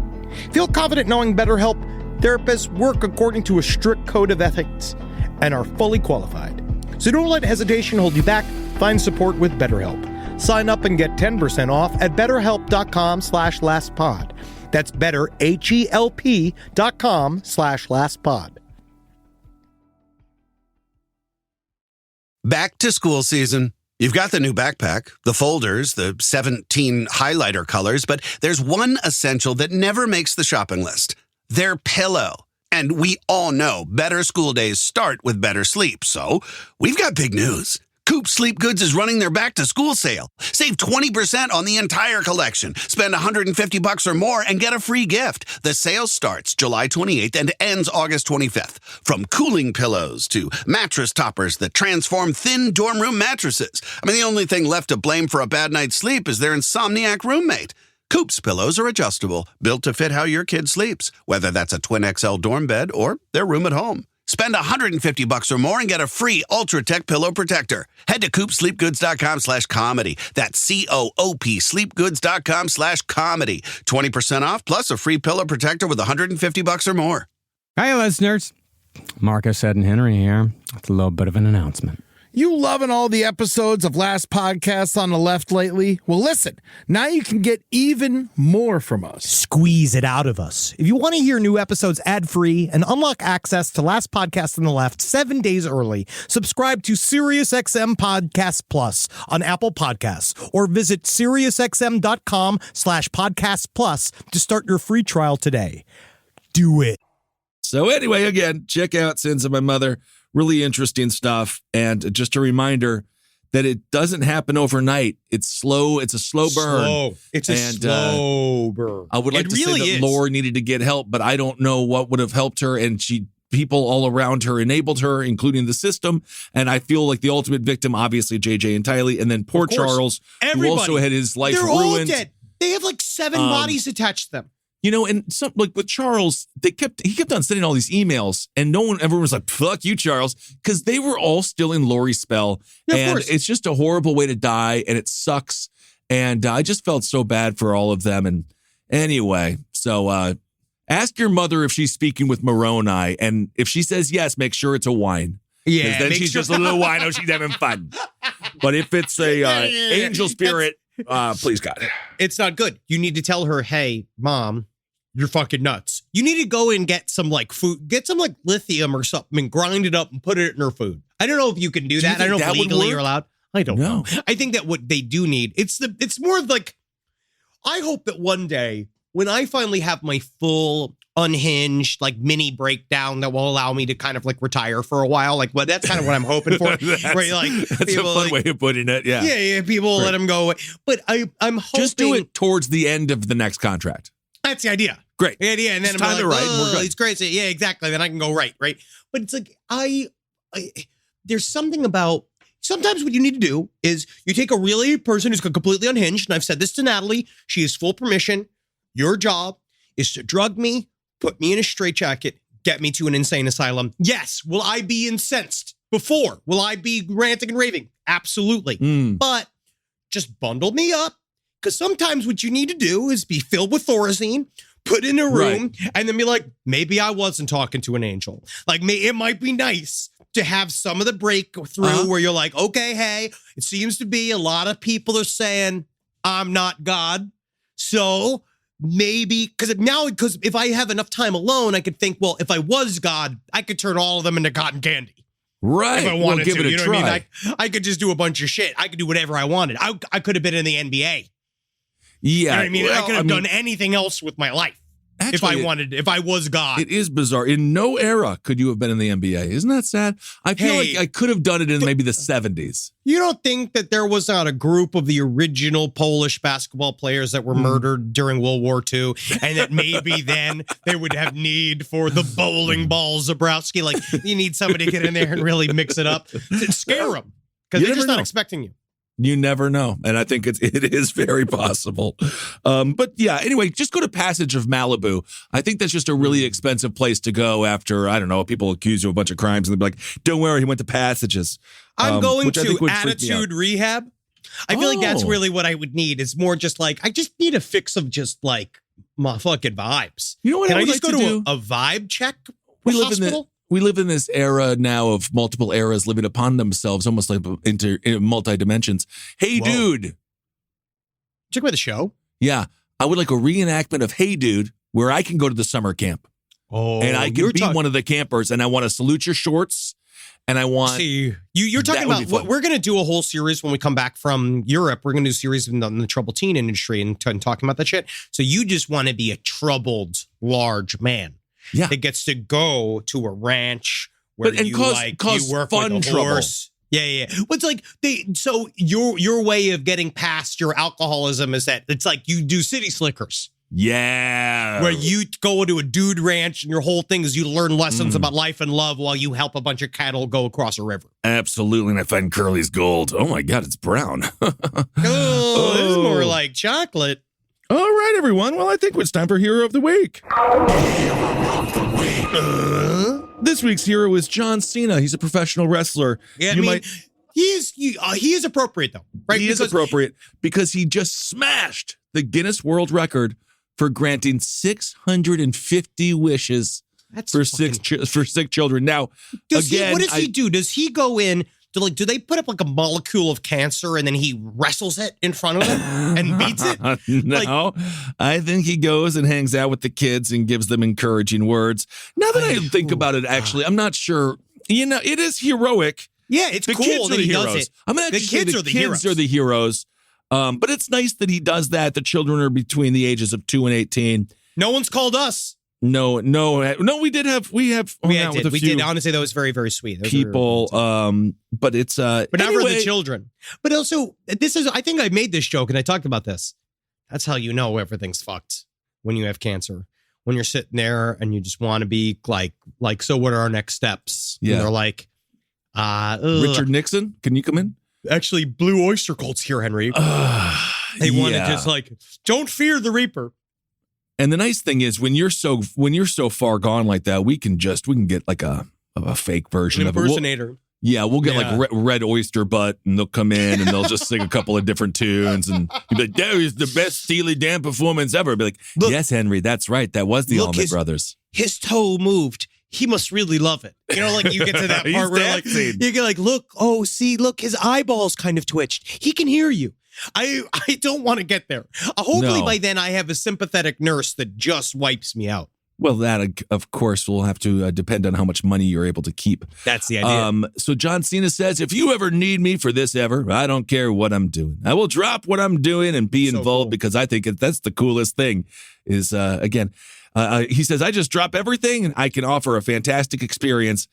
G: Feel confident knowing BetterHelp therapists work according to a strict code of ethics and are fully qualified. So don't let hesitation hold you back. Find support with BetterHelp. Sign up and get 10% off at betterhelp.com/lastpod. That's betterhelp.com/lastpod.
J: Back to school season. You've got the new backpack, the folders, the 17 highlighter colors, but there's one essential that never makes the shopping list. Their pillow. And we all know better school days start with better sleep. So we've got big news. Coop Sleep Goods is running their back-to-school sale. Save 20% on the entire collection. Spend $150 or more and get a free gift. The sale starts July 28th and ends August 25th. From cooling pillows to mattress toppers that transform thin dorm room mattresses. I mean, the only thing left to blame for a bad night's sleep is their insomniac roommate. Coop's pillows are adjustable, built to fit how your kid sleeps, whether that's a twin XL dorm bed or their room at home. Spend $150 or more and get a free Ultra-Tech pillow protector. Head to coopsleepgoods.com/comedy. That's COOP sleepgoods.com/comedy. 20% off plus a free pillow protector with $150 or more.
K: Hi, listeners. Marcus, Ed, and Henry here. It's a little bit of an announcement.
H: You loving all the episodes of Last Podcasts on the Left lately? Well, listen, now you can get even more from us.
G: Squeeze it out of us. If you want to hear new episodes ad-free and unlock access to Last Podcast on the Left 7 days early, subscribe to SiriusXM Podcast Plus on Apple Podcasts or visit SiriusXM.com/Podcast Plus to start your free trial today. Do it.
E: So anyway, again, check out Sins of My Mother. Really interesting stuff. And just a reminder that it doesn't happen overnight. It's slow. It's a slow burn.
A: It's a slow burn.
E: I would like to say that Lori needed to get help, but I don't know what would have helped her. And people all around her enabled her, including the system. And I feel like the ultimate victim, obviously, JJ and Tylee. And then poor Charles, who also had his life ruined.
A: They're all dead. They have like 7 bodies attached to them.
E: You know, and some, like with Charles, he kept on sending all these emails, and everyone was like, "Fuck you, Charles," because they were all still in Lori's spell, and it's just a horrible way to die, and it sucks. And I just felt so bad for all of them. And anyway, so ask your mother if she's speaking with Moroni, and if she says yes, make sure it's a wine.
A: Yeah,
E: then she's just a little wino. She's having fun. But if it's a angel spirit. Please, God.
A: It's not good. You need to tell her, hey, Mom, you're fucking nuts. You need to go and get some like food, get some like lithium or something and grind it up and put it in her food. I don't know if you can do that. I don't know if legally you're allowed. I don't know. I think that what they do need, it's more of like, I hope that one day when I finally have my full unhinged like mini breakdown that will allow me to kind of like retire for a while, like that's kind of what I'm hoping for.
E: That's a fun way of putting it. Yeah,
A: people let him go away. But I'm hoping
E: just do it towards the end of the next contract.
A: That's the idea.
E: Great.
A: The idea, and then
E: it's
A: I'm
E: time
A: like,
E: to write. We're good.
A: It's crazy. Yeah, exactly. Then I can go right. But it's like there's something about. Sometimes what you need to do is you take a really person who's completely unhinged, and I've said this to Natalie. She has full permission. Your job is to drug me, put me in a straitjacket, get me to an insane asylum. Yes. Will I be incensed before? Will I be ranting and raving? Absolutely. But just bundle me up, because sometimes what you need to do is be filled with Thorazine, put in a room, and then be like, maybe I wasn't talking to an angel. Like, it might be nice to have some of the breakthrough where you're like, okay, hey, it seems to be a lot of people are saying I'm not God. So maybe, because if I have enough time alone, I could think, well, if I was God, I could turn all of them into cotton candy.
E: Right.
A: If I wanted
E: give
A: to,
E: it a
A: you know
E: try.
A: what I mean? I could just do a bunch of shit. I could do whatever I wanted. I could have been in the NBA.
E: Yeah.
A: You know what I mean? I could have done anything else with my life.
E: Actually,
A: if I was God.
E: It is bizarre. In no era could you have been in the NBA. Isn't that sad? I feel like I could have done it in maybe the 70s.
A: You don't think that there was not a group of the original Polish basketball players that were murdered during World War II, and that maybe then they would have need for the bowling ball Zabrowski? Like, you need somebody to get in there and really mix it up to scare them, because they're just not expecting you.
E: You never know. And I think it is very possible. But yeah, anyway, just go to Passage of Malibu. I think that's just a really expensive place to go after, I don't know, people accuse you of a bunch of crimes and they'll be like, don't worry, he went to Passages.
A: I'm going to attitude rehab. I feel like that's really what I would need. It's more just like, I just need a fix of just like my fucking vibes.
E: You know what?
A: Can
E: I
A: just
E: like
A: go
E: to
A: a vibe check
E: hospital? We live in this era now of multiple eras living upon themselves, almost like into multi-dimensions. Hey, dude.
A: Check out the show.
E: Yeah. I would like a reenactment of Hey, Dude, where I can go to the summer camp.
A: Oh,
E: and I can be one of the campers, and I want to salute your shorts, and I want...
A: See, you're talking about what we're going to do a whole series when we come back from Europe. We're going to do a series in the troubled teen industry and talking about that shit. So you just want to be a troubled, large man.
E: Yeah.
A: That gets to go to a ranch where you work
E: fun
A: with a horse. Yeah. What's like so your way of getting past your alcoholism is that it's like you do city slickers.
E: Yeah.
A: Where you go into a dude ranch and your whole thing is you learn lessons about life and love while you help a bunch of cattle go across a river.
E: Absolutely. And I find Curly's gold. Oh my God, it's brown.
A: This is more like chocolate.
E: All right, everyone. Well, I think it's time for Hero of the Week. This week's hero is John Cena. He's a professional wrestler.
A: Yeah, he is appropriate though, right?
E: He is appropriate because he just smashed the Guinness World Record for granting 650 wishes for sick children. Now,
A: what does he do? Does he go in to do they put up like a molecule of cancer and then he wrestles it in front of them and beats it?
E: No, I think he goes and hangs out with the kids and gives them encouraging words. Now that I think about it, actually, I'm not sure. It is heroic.
A: Yeah, it's cool that he does it.
E: I'm actually the kids are the heroes. But it's nice that he does that. The children are between the ages of 2 and 18.
A: No one's called us.
E: No. We did.
A: Honestly, that was very, very sweet.
E: People. But it's
A: but not for the children. But also, I think I made this joke and I talked about this. That's how you know everything's fucked when you have cancer. When you're sitting there and you just want to be like, so what are our next steps?
E: Yeah.
A: And they're like,
E: Richard Nixon, can you come in?
A: Actually, Blue Oyster Cult's here, Henry. They want to just don't fear the Reaper.
E: And the nice thing is when you're so far gone like that, we can get like a fake version of it.
A: Impersonator.
E: We'll get like Red Oyster Butt, and they'll come in and they'll just sing a couple of different tunes, and you'll be like, "That was the best Steely Dan performance ever." I'll be like, "Yes, Henry, that's right. That was the Allman Brothers."
A: His toe moved. He must really love it. You get to that part where you get look, his eyeballs kind of twitched. He can hear you. I don't want to get there. Hopefully by then I have a sympathetic nurse that just wipes me out.
E: Well, that, of course, will have to depend on how much money you're able to keep.
A: That's the idea.
E: So John Cena says, if you ever need me for this ever, I don't care what I'm doing. I will drop what I'm doing and be involved because I think that's the coolest thing is, he says, I just drop everything and I can offer a fantastic experience.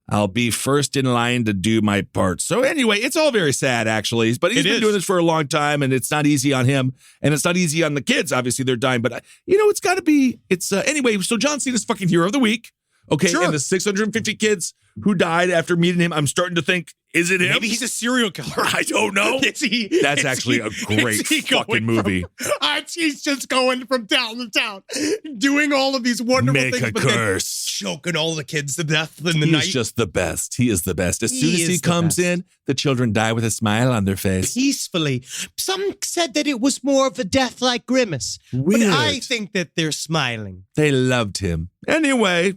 E: I'll be first in line to do my part. So anyway, it's all very sad, actually. But he's been doing this for a long time, and it's not easy on him, and it's not easy on the kids. Obviously, they're dying. But, it's got to be. Anyway, so John Cena's fucking hero of the week. Okay, sure. And the 650 kids who died after meeting him, I'm starting to think, is it him?
A: Maybe he's a serial killer.
E: I don't know. That's actually a great fucking movie.
A: He's just going from town to town, doing all of these wonderful things.
E: Make a curse.
A: Choking all the kids to death in the night.
E: He's just the best. He is the best. As soon as he comes in, the children die with a smile on their face.
A: Peacefully. Some said that it was more of a death-like grimace.
E: Weird.
A: But I think that they're smiling.
E: They loved him. Anyway,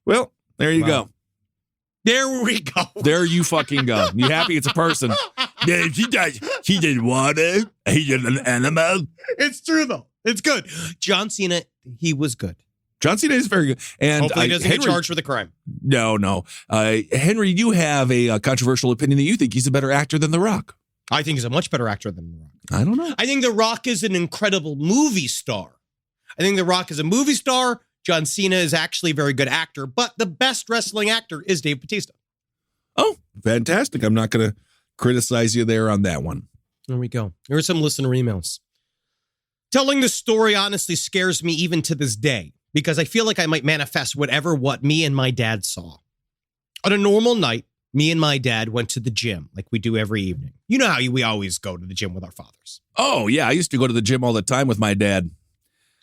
E: well, there you go.
A: There we go.
E: There you fucking go. You happy it's a person? Yeah, he did water. He did an animal.
A: It's true, though. It's good. John Cena, he was good.
E: John Cena is very good. And
A: hopefully he doesn't get charged with a crime.
E: No. Henry, you have a controversial opinion that you think he's a better actor than The Rock.
A: I think he's a much better actor than The Rock.
E: I don't know.
A: I think The Rock is an incredible movie star. I think The Rock is a movie star. John Cena is actually a very good actor, but the best wrestling actor is Dave Bautista.
E: Oh, fantastic. I'm not going to criticize you there on that one.
A: There we go. Here are some listener emails. Telling this story honestly scares me even to this day because I feel like I might manifest what me and my dad saw. On a normal night, me and my dad went to the gym like we do every evening. You know how we always go to the gym with our fathers.
E: Oh, yeah. I used to go to the gym all the time with my dad.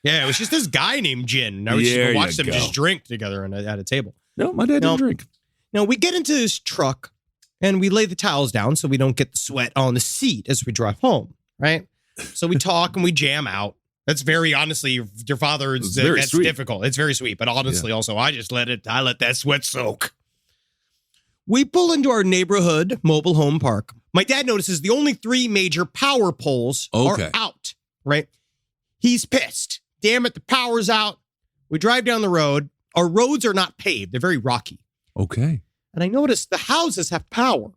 A: Yeah, it was just this guy named Jin. Now we just watch them just drink together at a table.
E: No, my dad didn't drink.
A: Now we get into this truck and we lay the towels down so we don't get the sweat on the seat as we drive home, right? So we talk and we jam out. That's very honestly, your father, that's sweet. Difficult. It's very sweet. But honestly, also, I let that sweat soak. We pull into our neighborhood mobile home park. My dad notices the only 3 major power poles are out, right? He's pissed. Damn it, the power's out. We drive down the road. Our roads are not paved. They're very rocky.
E: Okay.
A: And I noticed the houses have power.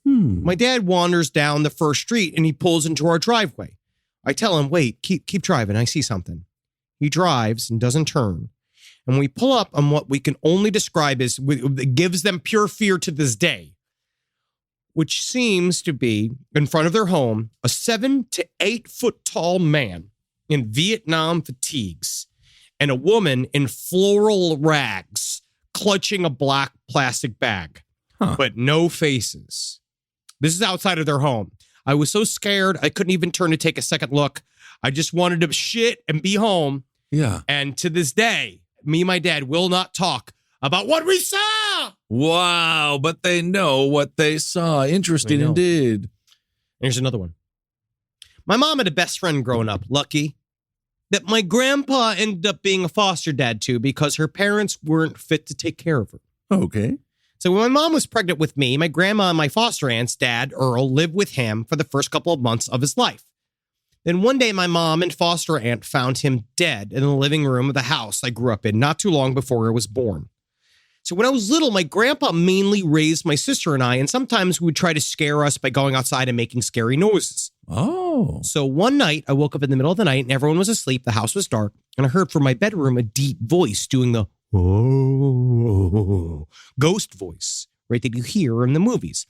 A: My dad wanders down the first street and he pulls into our driveway. I tell him, wait, keep driving. I see something. He drives and doesn't turn. And we pull up on what we can only describe as, it gives them pure fear to this day. which seems to be in front of their home, a 7 to 8 foot tall man in Vietnam fatigues and a woman in floral rags clutching a black plastic bag, but no faces. This is outside of their home. I was so scared, I couldn't even turn to take a second look. I just wanted to shit and be home.
E: Yeah.
A: And to this day, me and my dad will not talk about what we saw.
E: Wow, but they know what they saw. Interesting indeed.
A: Here's another one. My mom had a best friend growing up, Lucky, that my grandpa ended up being a foster dad to because her parents weren't fit to take care of her.
E: Okay.
A: So when my mom was pregnant with me, my grandma and my foster aunt's dad, Earl, lived with him for the first couple of months of his life. Then one day, my mom and foster aunt found him dead in the living room of the house I grew up in not too long before I was born. So when I was little, my grandpa mainly raised my sister and I, and sometimes he would try to scare us by going outside and making scary noises.
E: Oh.
A: So one night, I woke up in the middle of the night and everyone was asleep. The house was dark, and I heard from my bedroom a deep voice doing the ghost voice, right, that you hear in the movies.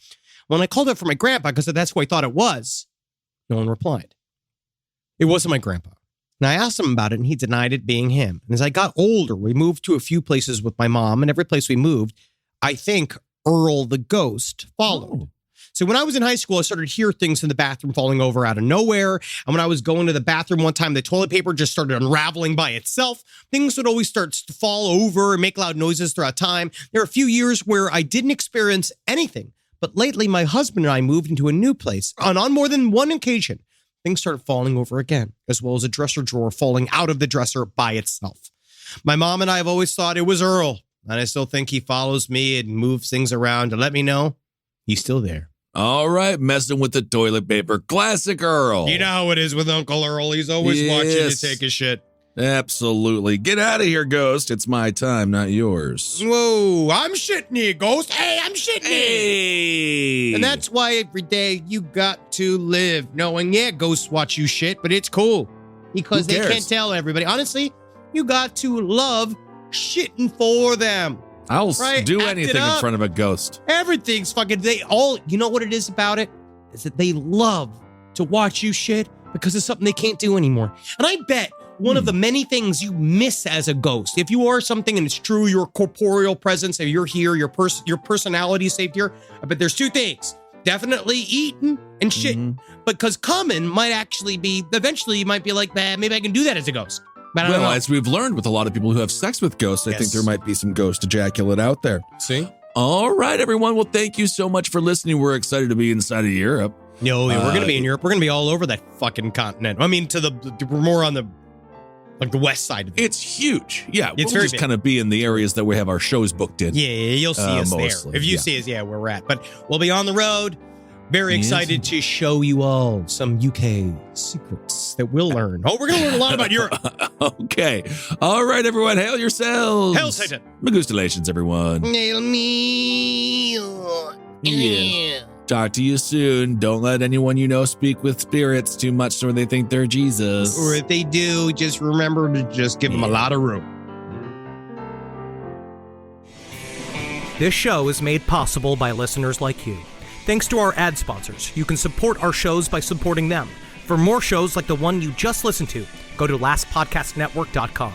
A: When I called out for my grandpa, because that's who I thought it was, no one replied. It wasn't my grandpa. And I asked him about it, and he denied it being him. And as I got older, we moved to a few places with my mom, and every place we moved, I think Earl the ghost followed. Oh. So when I was in high school, I started to hear things in the bathroom falling over out of nowhere. And when I was going to the bathroom one time, the toilet paper just started unraveling by itself. Things would always start to fall over and make loud noises throughout time. There were a few years where I didn't experience anything. But lately, my husband and I moved into a new place. And on more than one occasion, things started falling over again, as well as a dresser drawer falling out of the dresser by itself. My mom and I have always thought it was Earl, and I still think he follows me and moves things around to let me know he's still there.
E: All right, messing with the toilet paper. Classic Earl.
A: You know how it is with Uncle Earl. He's always watching you take a shit.
E: Absolutely. Get out of here, Ghost. It's my time, not yours.
A: Whoa, I'm shitting here, Ghost. Hey, I'm shitting
E: here.
A: And that's why every day you got to live knowing, yeah, ghosts watch you shit, but it's cool. Because they can't tell everybody. Honestly, you got to love shitting for them.
E: I'll do anything in front of a ghost.
A: Everything's fucking, you know what it is about it? Is that they love to watch you shit because it's something they can't do anymore. And I bet one of the many things you miss as a ghost, if you are something and it's true, your corporeal presence, if you're here, your personality is saved here, I bet there's two things. Definitely eating and shitting. Because coming might actually be, eventually you might be like, maybe I can do that as a ghost.
E: Well, as we've learned with a lot of people who have sex with ghosts, I think there might be some ghost ejaculate out there.
A: See?
E: All right, everyone. Well, thank you so much for listening. We're excited to be inside of Europe.
A: No, we're going to be in Europe. We're going to be all over that fucking continent. I mean, we're more on the west side of it.
E: It's huge. Yeah,
A: it's
E: we'll just kind of be in the areas that we have our shows booked in.
A: Yeah, you'll see us
E: mostly,
A: there. If you see us, where we're at. But we'll be on the road. Very excited to show you all some UK secrets that we'll learn. Oh, we're going to learn a lot about Europe.
E: Okay. All right, everyone. Hail yourselves.
A: Hail Satan.
E: Magustalations, everyone.
A: Hail me.
E: Yeah. Talk to you soon. Don't let anyone you know speak with spirits too much or they think they're Jesus.
A: Or if they do, just remember to just give them a lot of room.
L: This show is made possible by listeners like you. Thanks to our ad sponsors, you can support our shows by supporting them. For more shows like the one you just listened to, go to lastpodcastnetwork.com.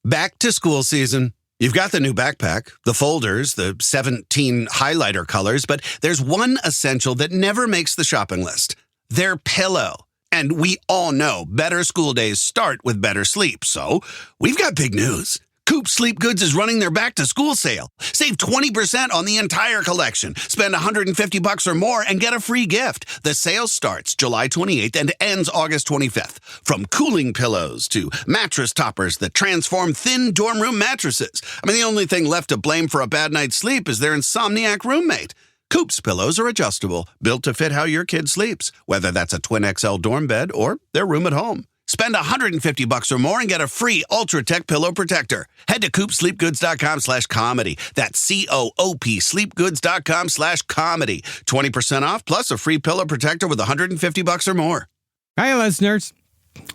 J: Back to school season. You've got the new backpack, the folders, the 17 highlighter colors, but there's one essential that never makes the shopping list. Their pillow. And we all know better school days start with better sleep. So we've got big news. Coop Sleep Goods is running their back-to-school sale. Save 20% on the entire collection. Spend $150 or more and get a free gift. The sale starts July 28th and ends August 25th. From cooling pillows to mattress toppers that transform thin dorm room mattresses. I mean, the only thing left to blame for a bad night's sleep is their insomniac roommate. Coop's pillows are adjustable, built to fit how your kid sleeps, whether that's a twin XL dorm bed or their room at home. Spend $150 or more and get a free Ultra Tech pillow protector. Head to coopsleepgoods.com/comedy. That's COOP sleepgoods.com/comedy. 20% off plus a free pillow protector with $150 or more.
K: Hey, listeners.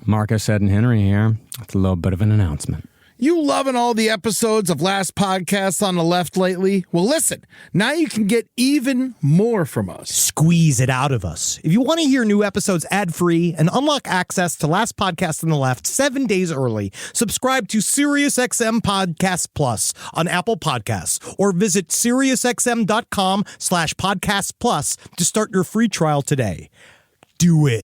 K: Marcus, Ed, and Henry here. It's a little bit of an announcement.
H: You loving all the episodes of Last Podcast on the Left lately? Well, listen, now you can get even more from us.
L: Squeeze it out of us. If you want to hear new episodes ad-free and unlock access to Last Podcast on the Left 7 days early, subscribe to SiriusXM Podcast Plus on Apple Podcasts or visit SiriusXM.com/Podcast Plus to start your free trial today. Do it.